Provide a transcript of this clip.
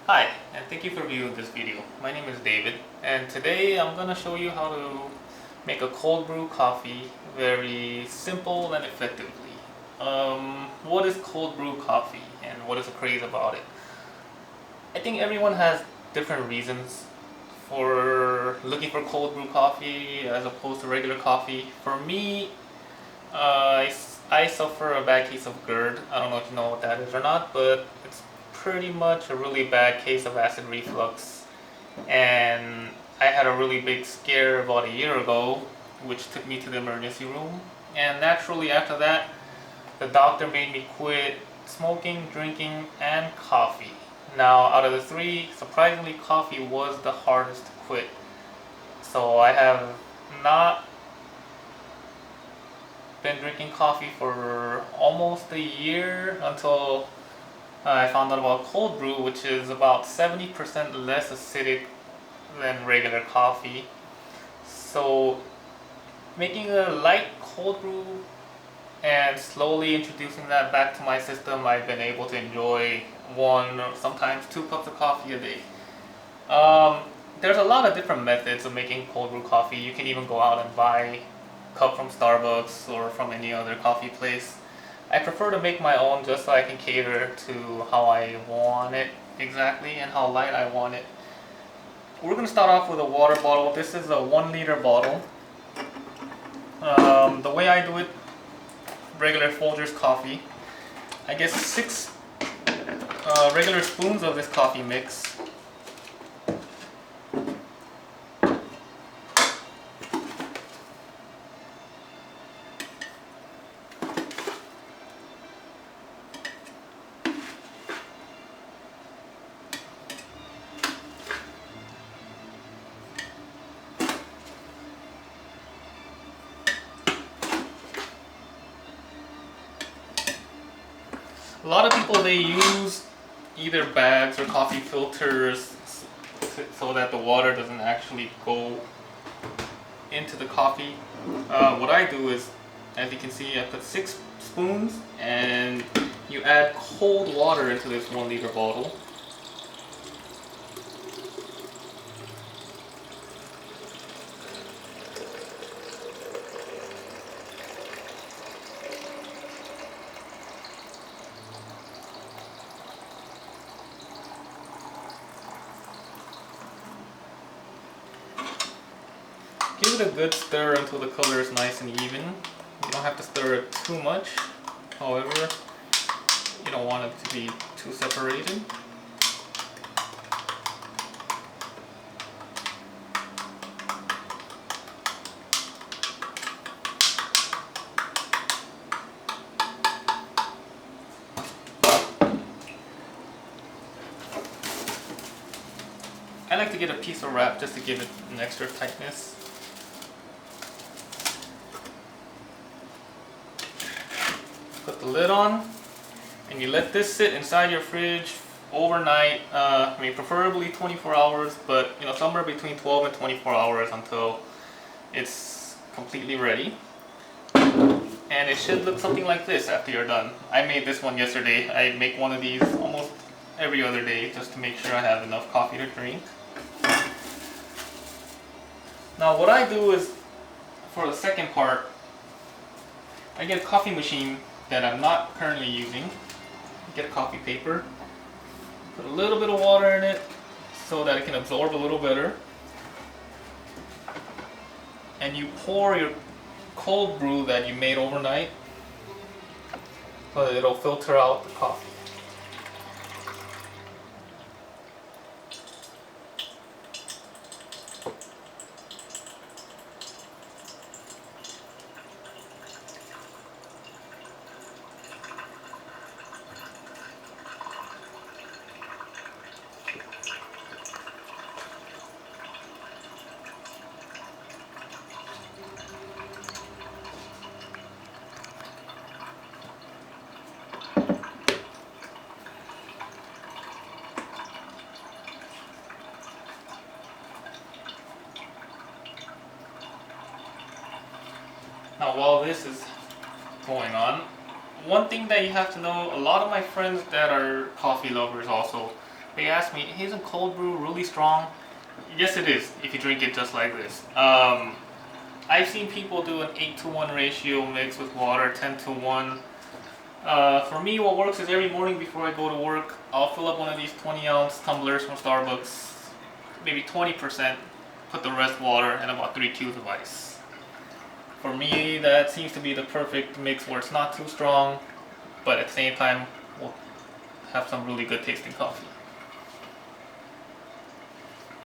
Hi, and thank you for viewing this video. My name is David, and today I'm going to show you how to make a cold brew coffee very simple and effectively. What is cold brew coffee and what is the craze about it? I think everyone has different reasons for looking for cold brew coffee as opposed to regular coffee. For me, I suffer a bad case of GERD. I don't know if you know what that is or not, but it's pretty much a really bad case of acid reflux. And I had a really big scare about a year ago, which took me to the emergency room. And naturally, after that, the doctor made me quit smoking, drinking, and coffee. Now, out of the three, surprisingly, coffee was the hardest to quit. So I have not been drinking coffee for almost a year until I found out about cold brew, which is about 70% less acidic than regular coffee. So making a light cold brew and slowly introducing that back to my system, I've been able to enjoy one or sometimes 2 cups of coffee a day. Um, there's a lot of different methods of making cold brew coffee. You can even go out and buy a cup from Starbucks or from any other coffee place. I prefer to make my own just so I can cater to how I want it exactly and how light I want it. We're going to start off with a water bottle. This is a 1 liter bottle. The way I do it, regular Folgers coffee, I get 6 regular spoons of this coffee mix. A lot of people, they use either bags or coffee filters so that the water doesn't actually go into the coffee. What I do is, as you can see, I put 6 spoons and you add cold water into this 1 liter bottle. Give it a good stir until the color is nice and even. You don't have to stir it too much. However, you don't want it to be too separated. I like to get a piece of wrap just to give it an extra tightness. Put the lid on, and you let this sit inside your fridge overnight. I mean, preferably 24 hours, but somewhere between 12 and 24 hours until it's completely ready. And it should look something like this after you're done. I made this one yesterday. I make one of these almost every other day just to make sure I have enough coffee to drink. Now what I do is, for the second part, I get a coffee machine that I'm not currently using. Get a coffee paper, put a little bit of water in it so that it can absorb a little better, and you pour your cold brew that you made overnight so that it'll filter out the coffee. Now while this is going on, one thing that you have to know, a lot of my friends that are coffee lovers also, They asked me, isn't cold brew really strong? Yes, it is if you drink it just like this. I've seen people do an 8-to-1 ratio mix with water, 10-to-1. For me, what works is every morning before I go to work, I'll fill up one of these 20-ounce tumblers from Starbucks, maybe 20%, put the rest water, and about 3 cubes of ice. For me, that seems to be the perfect mix where it's not too strong, but at the same time, we'll have some really good tasting coffee.